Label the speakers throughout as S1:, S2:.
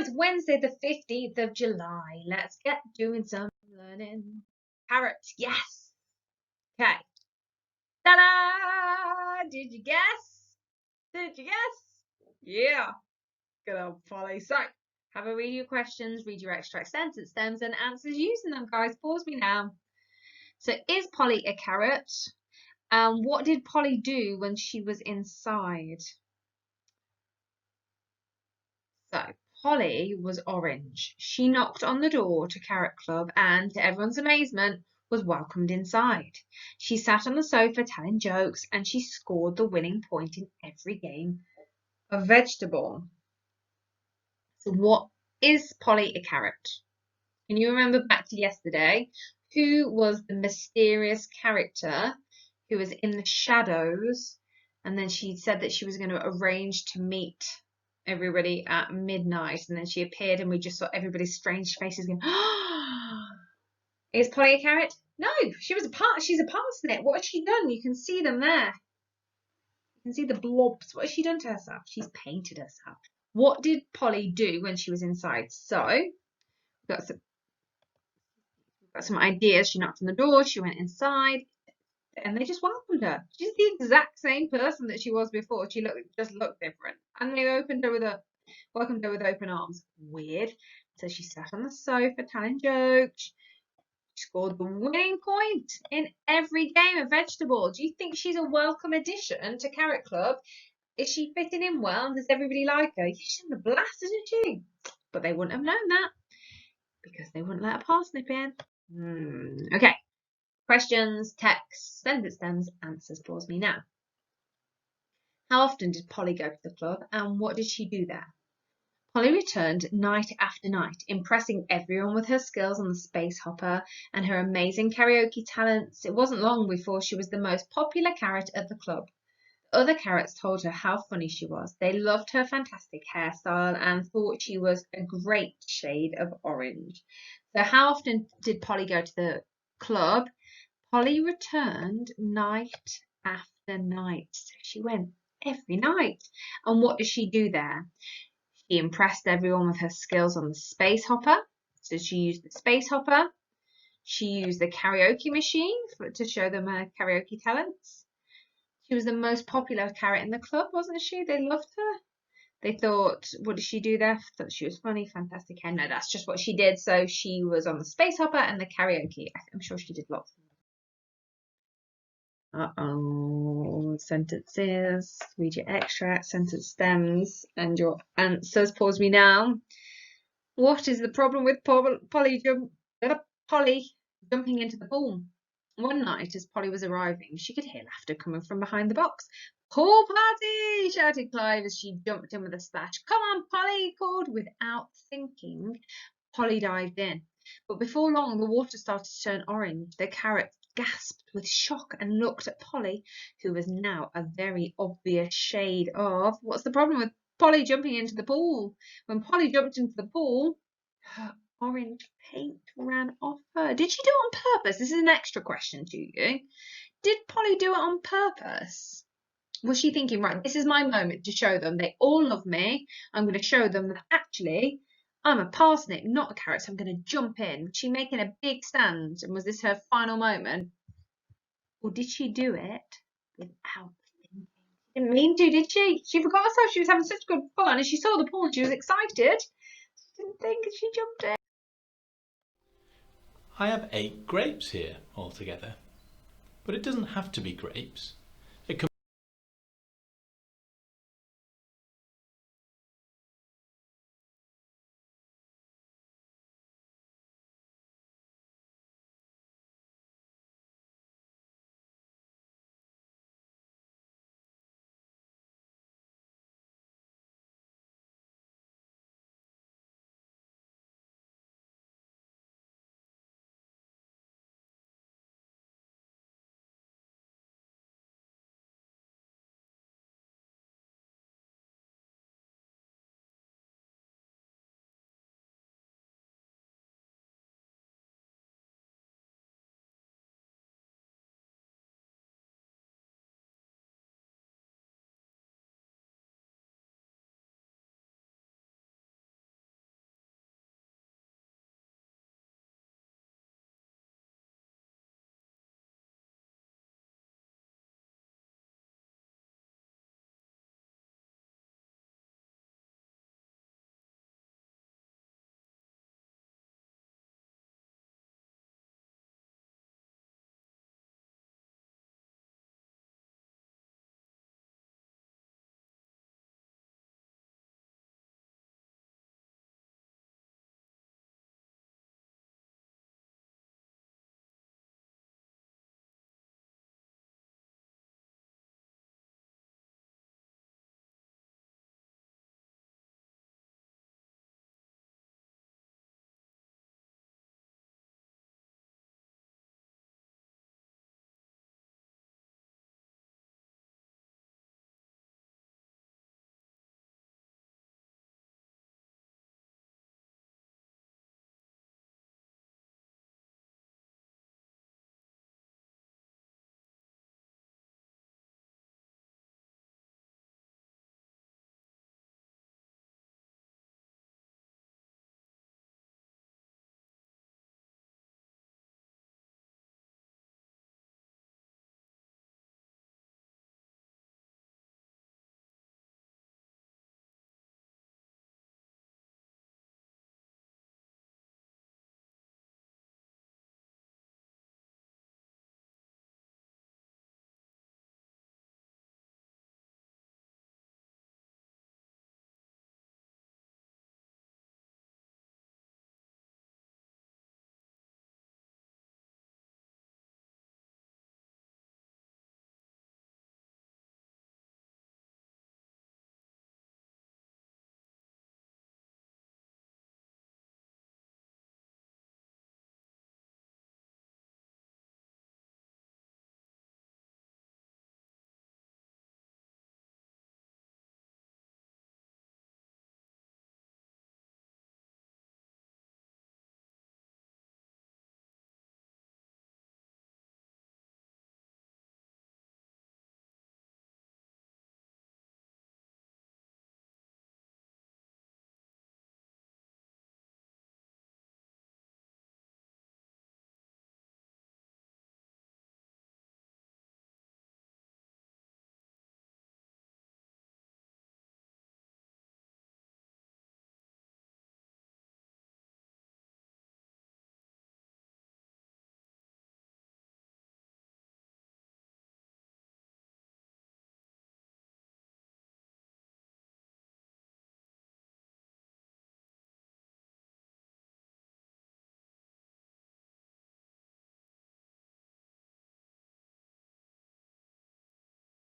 S1: Right, Wednesday the 15th of July. Let's get doing some learning. Carrot, yes. Okay. Ta-da! Did you guess? Did you guess? Yeah. Good old Polly. So, have a read your questions, read your extract sentence stems and answers using them, guys. Pause me now. So, is Polly a carrot? What did Polly do when she was inside? So, Polly was orange. She knocked on the door to Carrot Club and, to everyone's amazement, was welcomed inside. She sat on the sofa telling jokes and she scored the winning point in every game of vegetable. So, what is Polly a carrot? Can you remember back to yesterday? Who was the mysterious character who was in the shadows? And then she said that she was going to arrange to meet everybody at midnight. And then she appeared and we just saw everybody's strange faces going, is Polly a carrot? No, she's a parsnip. What has she done? You can see them there. You can see the blobs. What has she done to herself? She's painted herself. What did Polly do when she was inside? So, we've got some ideas. She knocked on the door, she went inside, and they just welcomed her. She's the exact same person that she was before. She just looked different. And they welcomed her with open arms. Weird. So she sat on the sofa telling jokes. She scored the winning point in every game of vegetable. Do you think she's a welcome addition to Carrot Club? Is she fitting in well? Does everybody like her? Yeah, she's having a blast, isn't she? But they wouldn't have known that because they wouldn't let a parsnip in. Okay. Questions, text, sentence stems, answers. Pause me now. How often did Polly go to the club and what did she do there? Polly returned night after night, impressing everyone with her skills on the space hopper and her amazing karaoke talents. It wasn't long before she was the most popular carrot at the club. Other carrots told her how funny she was. They loved her fantastic hairstyle and thought she was a great shade of orange. So how often did Polly go to the club? Polly returned night after night. So she went every night. And what does she do there? She impressed everyone with her skills on the space hopper. So she used the space hopper. She used the karaoke machine to show them her karaoke talents. She was the most popular carrot in the club, wasn't she? They loved her. They thought, what did she do there? Thought she was funny, fantastic hair. No, that's just what she did. So she was on the space hopper and the karaoke. I'm sure she did lots. Sentences. Read your extract, sentence stems, and your answers. Pause me now. What is the problem with Polly jumping into the pool? One night, as Polly was arriving, she could hear laughter coming from behind the box. Pool party! Shouted Clive as she jumped in with a splash. Come on, Polly! He called. Without thinking, Polly dived in. But before long, the water started to turn orange. The carrot gasped with shock and looked at Polly, who was now a very obvious shade of... What's the problem with Polly jumping into the pool? When Polly jumped into the pool, her orange paint ran off her. Did she do it on purpose? This is an extra question to you. Did Polly do it on purpose? Was she thinking, right, this is my moment to show them they all love me. I'm going to show them that actually I'm a parsnip, not a carrot, so I'm going to jump in. Was she making a big stand? And was this her final moment? Or did she do it without thinking? She didn't mean to, did she? She forgot herself. She was having such good fun. And she saw the pool and she was excited. She didn't think and she jumped in.
S2: I have 8 grapes here altogether, but it doesn't have to be grapes.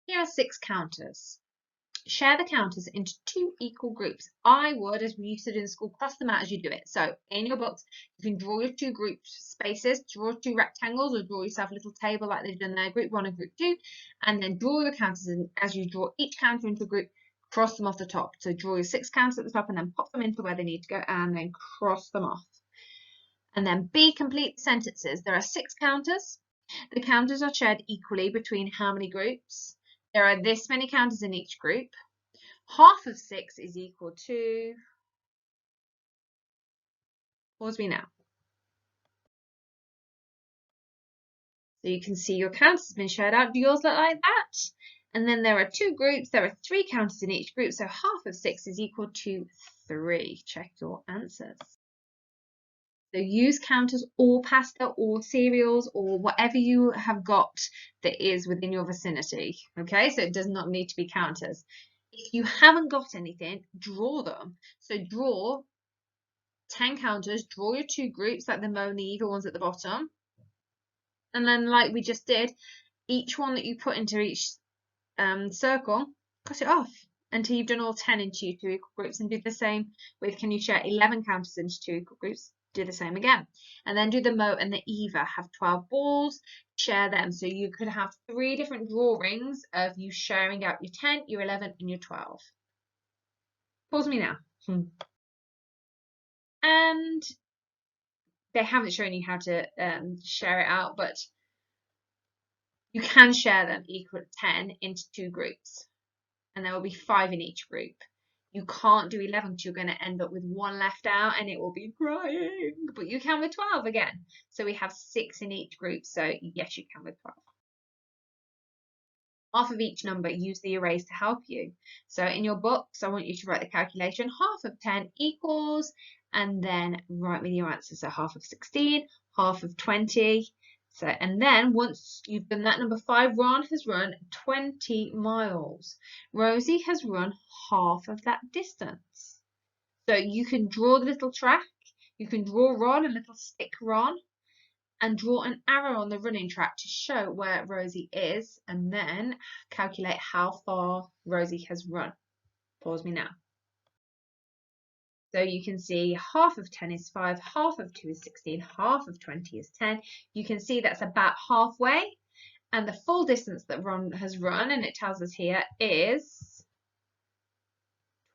S1: Here are 6 counters. Share the counters into 2 equal groups. I would, as we used to do in school, cross them out as you do it. So in your books, you can draw your 2 group spaces, draw 2 rectangles, or draw yourself a little table like they've done there, group 1 and group 2, and then draw your counters. And as you draw each counter into a group, cross them off the top. So draw your 6 counters at the top and then pop them into where they need to go and then cross them off. And then B, complete the sentences. There are 6 counters. The counters are shared equally between how many groups? There are this many counters in each group. Half of 6 is equal to, pause me now. So you can see your counters have been shared out. Do yours look like that? And then there are 2 groups. There are 3 counters in each group. So half of 6 is equal to 3. Check your answers. So use counters or pasta or cereals or whatever you have got that is within your vicinity. Okay, so it does not need to be counters. If you haven't got anything, draw them. So draw 10 counters, draw your 2 groups like the Mo and the Eva ones at the bottom. And then like we just did, each one that you put into each circle, cut it off until you've done all 10 into 2 equal groups, and do the same with, can you share 11 counters into 2 equal groups? Do the same again. And then do the Mo and the Eva, have 12 balls, share them. So you could have 3 different drawings of you sharing out your 10, your 11 and your 12. Pause me now. And they haven't shown you how to share it out, but you can share them equal to 10 into 2 groups. And there will be 5 in each group. You can't do 11 because you're going to end up with 1 left out and it will be crying. But you can with 12 again. So we have 6 in each group. So yes, you can with 12. Half of each number, use the erase to help you. So in your books, I want you to write the calculation. Half of 10 equals, and then write me your answer. So half of 16, half of 20. So, and then once you've done that, number 5, Ron has run 20 miles. Rosie has run half of that distance. So you can draw the little track. You can draw Ron, a little stick Ron, and draw an arrow on the running track to show where Rosie is, and then calculate how far Rosie has run. Pause me now. So you can see half of 10 is 5, half of 2 is 16, half of 20 is 10. You can see that's about halfway. And the full distance that Ron has run, and it tells us here, is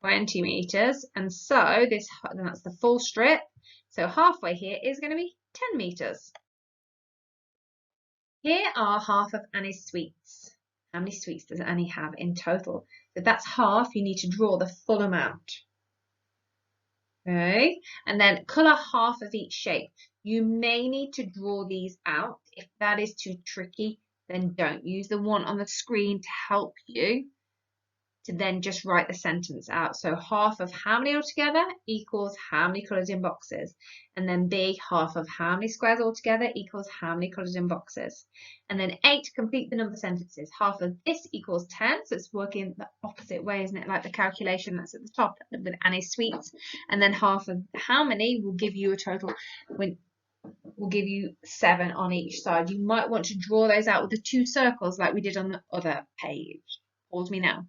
S1: 20 meters. And so that's the full strip. So halfway here is going to be 10 meters. Here are half of Annie's sweets. How many sweets does Annie have in total? So that's half. You need to draw the full amount. Okay, and then colour half of each shape. You may need to draw these out. If that is too tricky, then don't. Use the one on the screen to help you to then just write the sentence out. So half of how many altogether equals how many coloured in boxes. And then B, half of how many squares altogether equals how many coloured in boxes. And then 8, complete the number sentences. Half of this equals 10. So it's working the opposite way, isn't it? Like the calculation that's at the top with Annie's sweets. And then half of how many will give you a total, will give you 7 on each side. You might want to draw those out with the 2 circles like we did on the other page. Pause me now.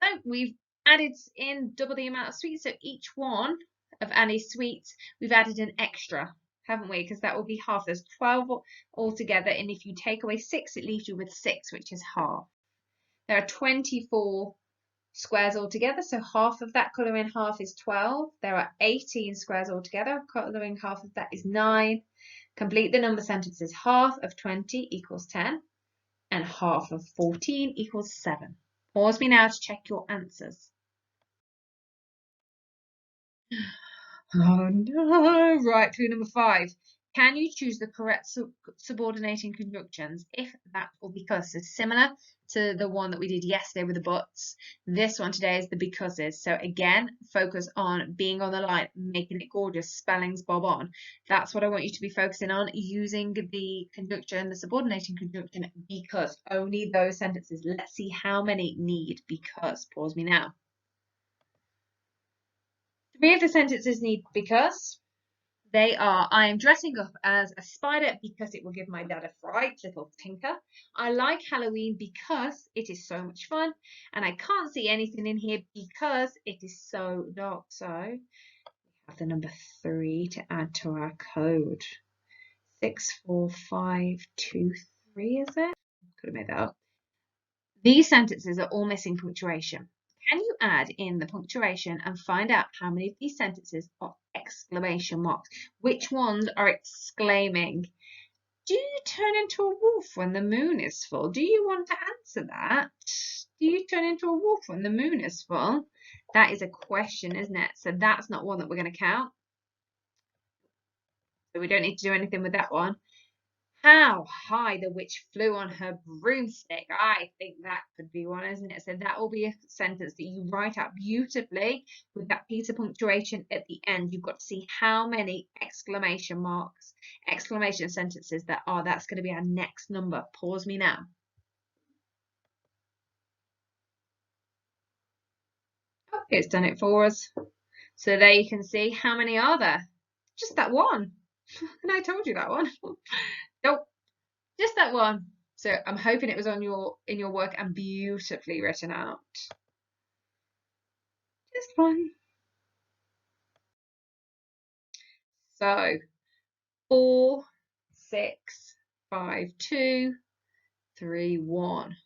S1: So we've added in double the amount of sweets. So each one of Annie's sweets, we've added an extra, haven't we? Because that will be half. There's 12 altogether. And if you take away 6, it leaves you with 6, which is half. There are 24 squares altogether. So half of that colouring half is 12. There are 18 squares altogether. Colouring half of that is 9. Complete the number sentences. Half of 20 equals 10. And half of 14 equals 7. Pause me now to check your answers. Oh no! Right, clue number 5. Can you choose the correct subordinating conjunctions if, that, or because? It's similar to the one that we did yesterday with the buts. This one today is the becauses. So again, focus on being on the line, making it gorgeous, spellings bob on. That's what I want you to be focusing on, using the conjunction, the subordinating conjunction, because. Only those sentences. Let's see how many need because. Pause me now. 3 of the sentences need because. They are, I am dressing up as a spider because it will give my dad a fright, little tinker. I like Halloween because it is so much fun. And I can't see anything in here because it is so dark. So we have the number 3 to add to our code. 64523, is it? Could have made that up. These sentences are all missing punctuation. Can you add in the punctuation and find out how many of these sentences are exclamation marks? Which ones are exclaiming? Do you turn into a wolf when the moon is full? Do you want to answer that? Do you turn into a wolf when the moon is full? That is a question, isn't it? So that's not one that we're going to count. So we don't need to do anything with that one. How high the witch flew on her broomstick. I think that could be one, isn't it? So that will be a sentence that you write out beautifully with that piece of punctuation at the end. You've got to see how many exclamation marks, exclamation sentences there are. That's going to be our next number. Pause me now. Okay, it's done it for us. So there you can see how many are there. Just that one. And I told you that one. Nope. Just that one. So I'm hoping it was on in your work and beautifully written out. Just one. So 4, 6, 5, 2, 3, 1.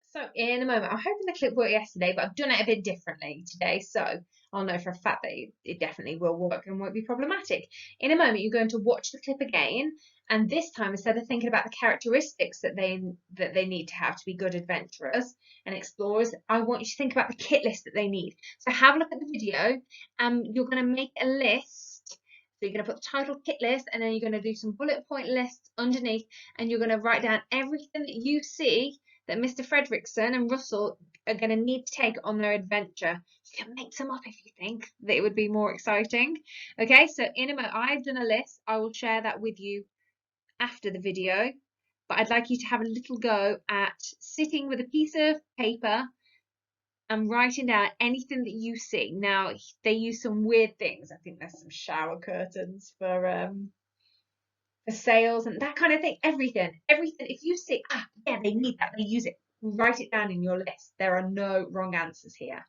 S1: So in a moment, I'm hoping the clip worked yesterday, but I've done it a bit differently today. So I'll know for a fact that it definitely will work and won't be problematic. In a moment, you're going to watch the clip again. And this time, instead of thinking about the characteristics that they need to have to be good adventurers and explorers, I want you to think about the kit list that they need. So have a look at the video and you're going to make a list. So you're going to put the title kit list and then you're going to do some bullet point lists underneath and you're going to write down everything that you see that Mr. Fredrickson and Russell are going to need to take on their adventure. You can make some up if you think that it would be more exciting. Okay, so in a moment, I've done a list. I will share that with you after the video. But I'd like you to have a little go at sitting with a piece of paper and writing down anything that you see. Now, they use some weird things. I think there's some shower curtains for sales and that kind of thing. Everything. If you see, yeah, they need that, they use it. Write it down in your list. There are no wrong answers here.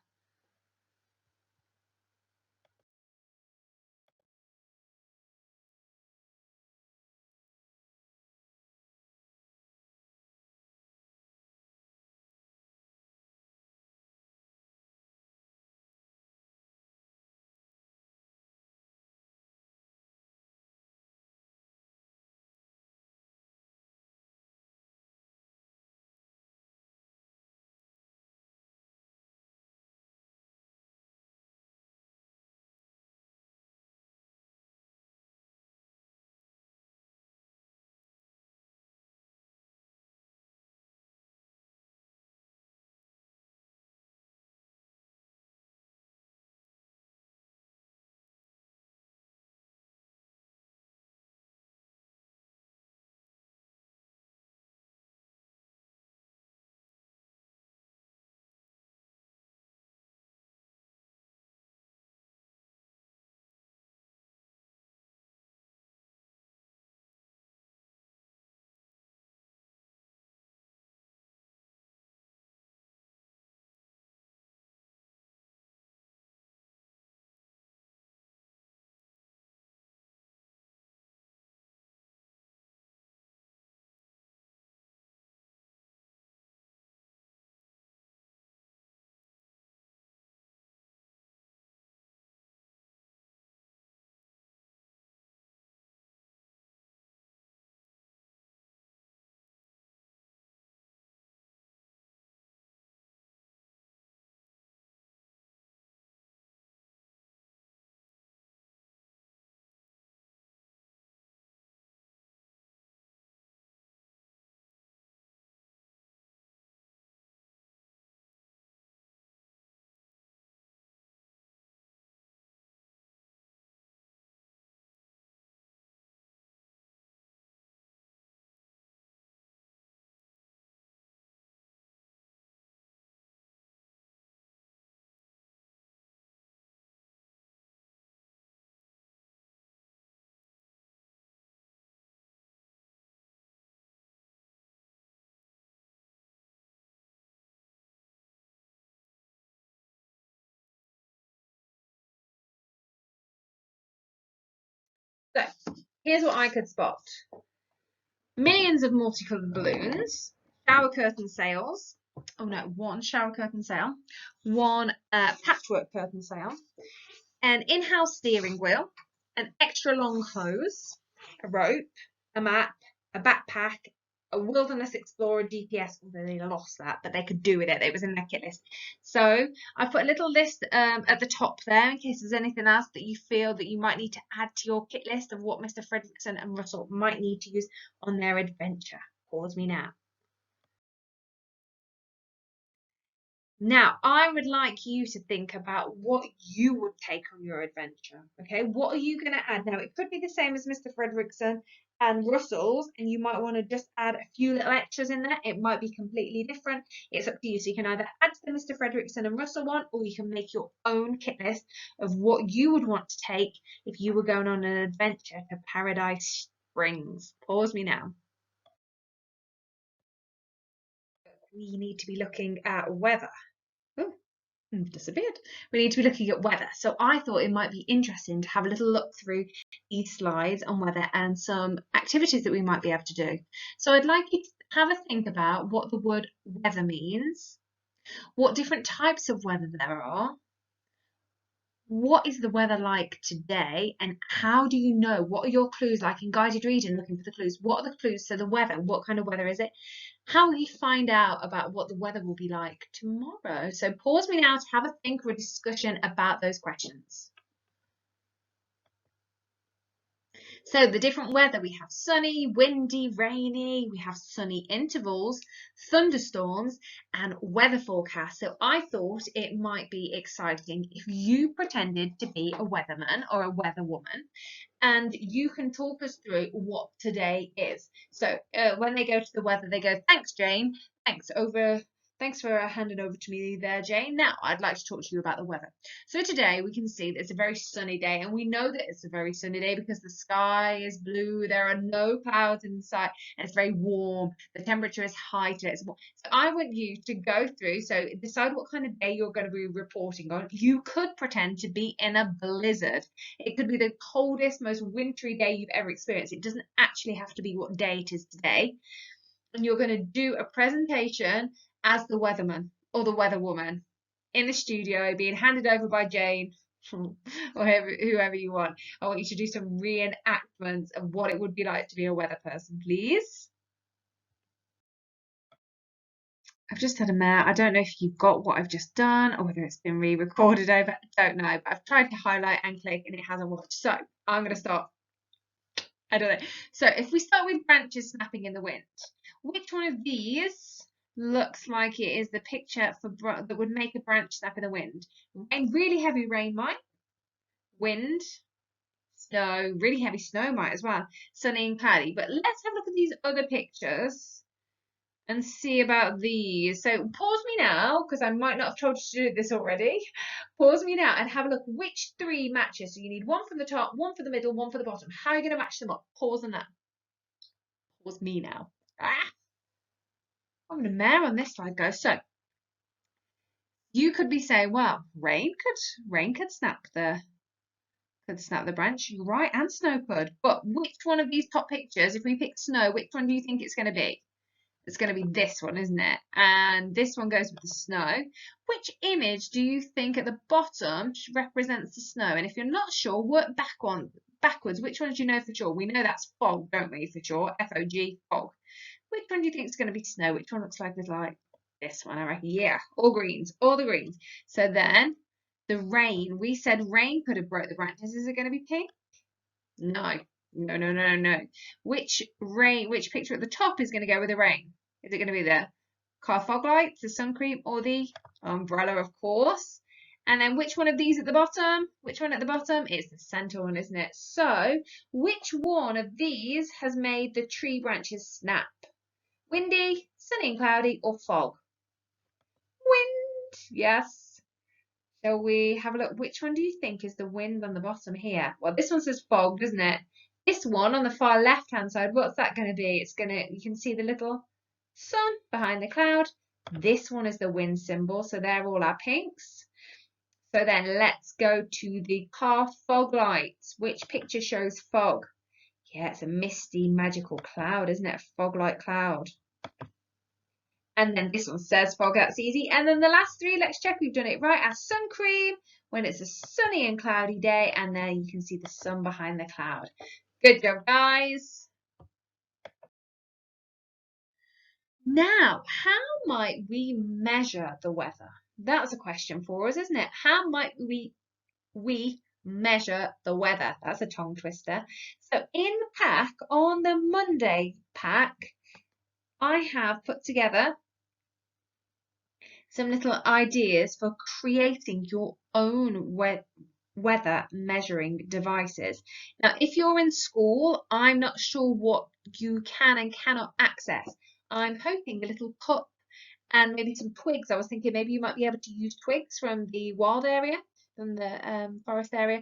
S1: So here's what I could spot. Millions of multicoloured balloons, shower curtain sails. Oh no, one shower curtain sail, one patchwork curtain sail, an in-house steering wheel, an extra long hose, a rope, a map, a backpack, a wilderness explorer GPS. They lost that, but they could do with it. It was in their kit list. So I put a little list at the top there in case there's anything else that you feel that you might need to add to your kit list of what Mr. Fredrickson and Russell might need to use on their adventure. Pause me now. Now, I would like you to think about what you would take on your adventure. Okay, what are you going to add? Now, it could be the same as Mr. Fredrickson and Russell's, and you might want to just add a few little extras in there. It might be completely different. It's up to you. So you can either add to the Mr. Fredrickson and Russell one, or you can make your own kit list of what you would want to take if you were going on an adventure to Paradise Springs. Pause me now. We need to be looking at weather. Oh, disappeared. We need to be looking at weather. So I thought it might be interesting to have a little look through these slides on weather and some activities that we might be able to do. So I'd like you to have a think about what the word weather means, what different types of weather there are, what is the weather like today, and how do you know? What are your clues, like in guided reading, looking for the clues? What are the clues to the weather? What kind of weather is it? How will you find out about what the weather will be like tomorrow? So pause me now to have a think or a discussion about those questions. So the different weather, we have sunny, windy, rainy, we have sunny intervals, thunderstorms, and weather forecasts. So I thought it might be exciting if you pretended to be a weatherman or a weatherwoman, and you can talk us through what today is. So when they go to the weather, they go, "Thanks, Jane. Thanks for handing over to me there, Jane. Now I'd like to talk to you about the weather." So today we can see that it's a very sunny day, and we know that it's a very sunny day because the sky is blue, there are no clouds in sight, and it's very warm. The temperature is high today. So I want you to go through, so decide what kind of day you're going to be reporting on. You could pretend to be in a blizzard. It could be the coldest, most wintry day you've ever experienced. It doesn't actually have to be what day it is today. And you're going to do a presentation as the weatherman or the weatherwoman in the studio, being handed over by Jane or whoever you want. I want you to do some reenactments of what it would be like to be a weather person, please. I've just had a mare. I don't know if you've got what I've just done or whether it's been re-recorded over. I don't know, but I've tried to highlight and click and it hasn't worked. So I'm going to start. I don't know. So if we start with branches snapping in the wind, which one of these looks like it is the picture for that would make a branch snap in the wind? Rain, really heavy rain might. Wind, snow, really heavy snow might as well. Sunny and cloudy. But let's have a look at these other pictures and see about these. So pause me now, because I might not have told you to do this already. Pause me now and have a look which three matches. So you need one from the top, one for the middle, one for the bottom. How are you going to match them up? Pause on that. Pause me now. I'm going to mare on this slide, guys. So you could be saying, well, rain could snap the branch. You're right, and snow could. But which one of these top pictures, if we pick snow, which one do you think it's going to be? It's going to be this one, isn't it? And this one goes with the snow. Which image do you think at the bottom represents the snow? And if you're not sure, work backwards. Which one do you know for sure? We know that's fog, don't we, for sure? F-O-G, fog. Which one do you think is going to be snow? Which one looks like it's like this one, I reckon? Yeah, all greens, all the greens. So then the rain, we said rain could have broke the branches. Is it going to be pink? No. No. Which picture at the top is going to go with the rain? Is it going to be the car fog lights, the sun cream, or the umbrella, of course? And then which one of these at the bottom? Which one at the bottom? It's the center one, isn't it? So which one of these has made the tree branches snap? Windy, sunny and cloudy, or fog? Wind, yes. Shall we have a look? Which one do you think is the wind on the bottom here? Well, this one says fog, doesn't it? This one on the far left-hand side, what's that going to be? You can see the little sun behind the cloud. This one is the wind symbol, so they're all our pinks. So then let's go to the car fog lights. Which picture shows fog? Yeah, it's a misty, magical cloud, isn't it? A fog-like cloud. And then this one says fog, that's easy. And then the last three, let's check we've done it right. Our sun cream, when it's a sunny and cloudy day, and there you can see the sun behind the cloud. Good job, guys. Now, how might we measure the weather? That's a question for us, isn't it? How might we measure the weather? That's a tongue twister. So in the pack, on the Monday pack, I have put together some little ideas for creating your own weather measuring devices. Now, if you're in school, I'm not sure what you can and cannot access. I'm hoping a little cup and maybe some twigs. I was thinking maybe you might be able to use twigs from the wild area, from the forest area,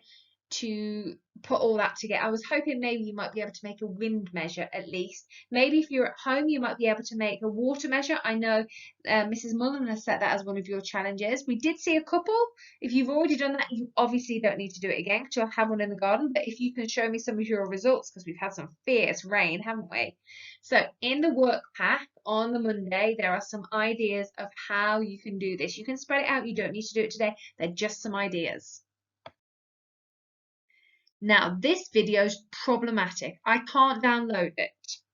S1: to put all that together. I was hoping maybe you might be able to make a wind measure at least. Maybe if you're at home, you might be able to make a water measure. I know Mrs. Mullen has set that as one of your challenges. We did see a couple. If you've already done that, you obviously don't need to do it again because you'll have one in the garden. But if you can show me some of your results, because we've had some fierce rain, haven't we? So in the work pack on the Monday, there are some ideas of how you can do this. You can spread it out. You don't need to do it today. They're just some ideas. Now, this video is problematic. I can't download it.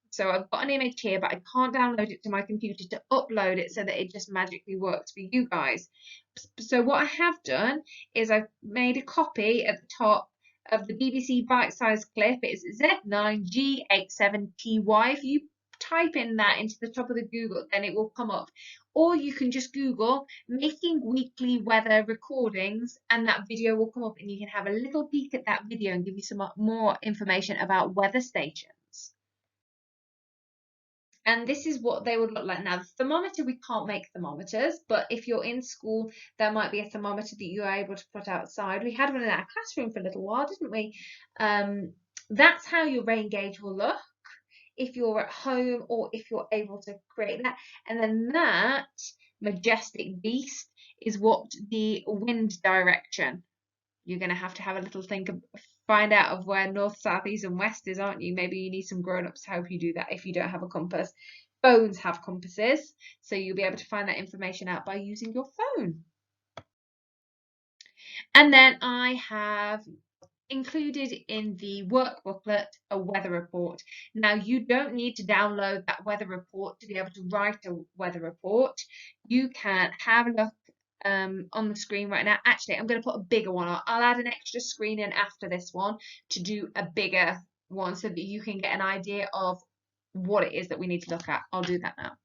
S1: So I've got an image here, but I can't download it to my computer to upload it so that it just magically works for you guys. So what I have done is I've made a copy at the top of the BBC bite-sized clip. It's Z9G87TY. If you type in that into the top of the Google, then it will come up. Or you can just Google making weekly weather recordings and that video will come up and you can have a little peek at that video and give you some more information about weather stations. And this is what they would look like. Now, the thermometer, we can't make thermometers, but if you're in school, there might be a thermometer that you're able to put outside. We had one in our classroom for a little while, didn't we? That's how your rain gauge will look if you're at home or if you're able to create that. And then that majestic beast is what the wind direction. You're going to have a little think of, find out of where north, south, east and west is, aren't you? Maybe you need some grown-ups to help you do that if you don't have a compass. Phones have compasses, so you'll be able to find that information out by using your phone. And then I have included in the work booklet a weather report. Now, you don't need to download that weather report to be able to write a weather report. You can have a look on the screen right now. Actually, I'm going to put a bigger one on. I'll add an extra screen in after this one to do a bigger one so that you can get an idea of what it is that we need to look at. I'll do that now.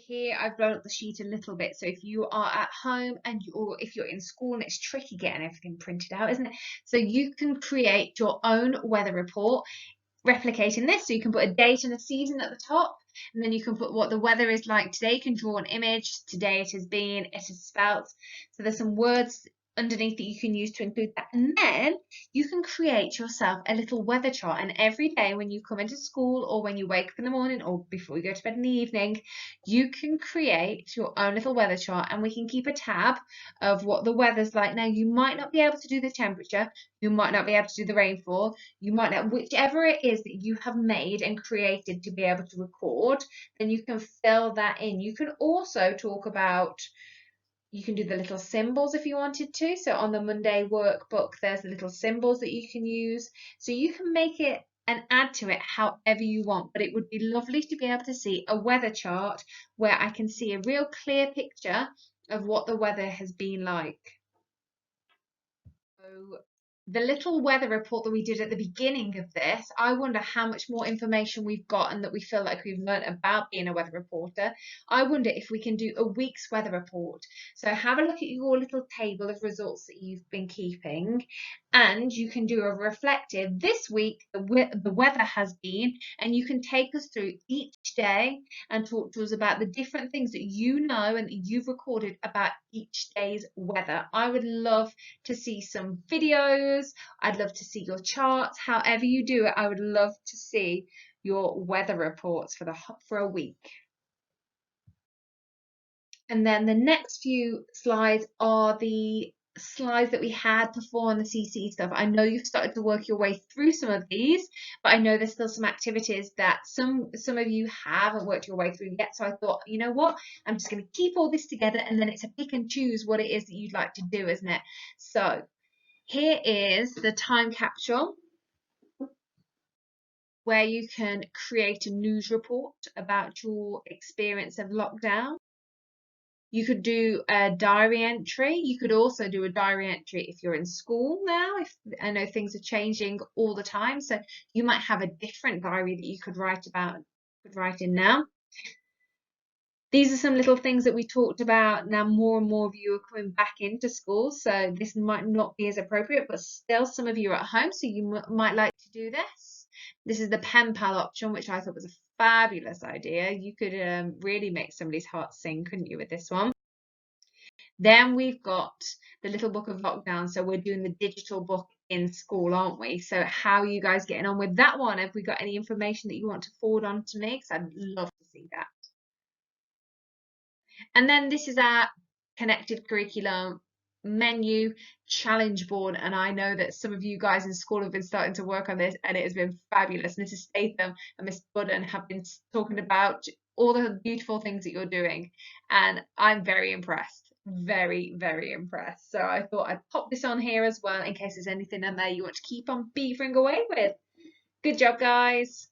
S1: Here I've blown up the sheet a little bit, so if you are at home or if you're in school, and it's tricky getting everything printed out, isn't it? So you can create your own weather report replicating this. So you can put a date and a season at the top, and then you can put what the weather is like today. You can draw an image. Today it has been, it is spelt. So there's some words underneath that you can use to include that, and then you can create yourself a little weather chart. And every day when you come into school or when you wake up in the morning or before you go to bed in the evening, you can create your own little weather chart, and we can keep a tab of what the weather's like. Now, you might not be able to do the temperature, you might not be able to do the rainfall, you might not, whichever it is that you have made and created to be able to record, then you can fill that in. You can also talk about, you can do the little symbols if you wanted to. So on the Monday workbook, there's the little symbols that you can use. So you can make it and add to it however you want. But it would be lovely to be able to see a weather chart where I can see a real clear picture of what the weather has been like. So the little weather report that we did at the beginning of this, I wonder how much more information we've got and that we feel like we've learned about being a weather reporter. I wonder if we can do a week's weather report. So have a look at your little table of results that you've been keeping, and you can do a reflective. This week, the weather has been, and you can take us through each day and talk to us about the different things that you know and that you've recorded about each day's weather. I would love to see some videos. I'd love to see your charts. However you do it, I would love to see your weather reports for a week. And then the next few slides are the slides that we had before on the CC stuff. I know you've started to work your way through some of these, but I know there's still some activities that some of you haven't worked your way through yet. So I thought, you know what, I'm just going to keep all this together, and then it's a pick and choose what it is that you'd like to do, isn't it? So here is the time capsule where you can create a news report about your experience of lockdown. You could do a diary entry. You could also do a diary entry if you're in school now. If I know things are changing all the time, so you might have a different diary that you could write in now. These are some little things that we talked about. Now more and more of you are coming back into school, so this might not be as appropriate, but still some of you are at home, so you might like to do this. This is the pen pal option, which I thought was a fabulous idea. You could really make somebody's heart sing, couldn't you, with this one? Then we've got the little book of lockdown. So we're doing the digital book in school, aren't we? So how are you guys getting on with that one? Have we got any information that you want to forward on to me? Because I'd love to see that. And then this is our connected curriculum menu challenge board, and I know that some of you guys in school have been starting to work on this, and it has been fabulous. Mrs. Statham and Miss Budden have been talking about all the beautiful things that you're doing, and I'm very impressed, very, very impressed. So I thought I'd pop this on here as well in case there's anything in there you want to keep on beavering away with. Good job, guys.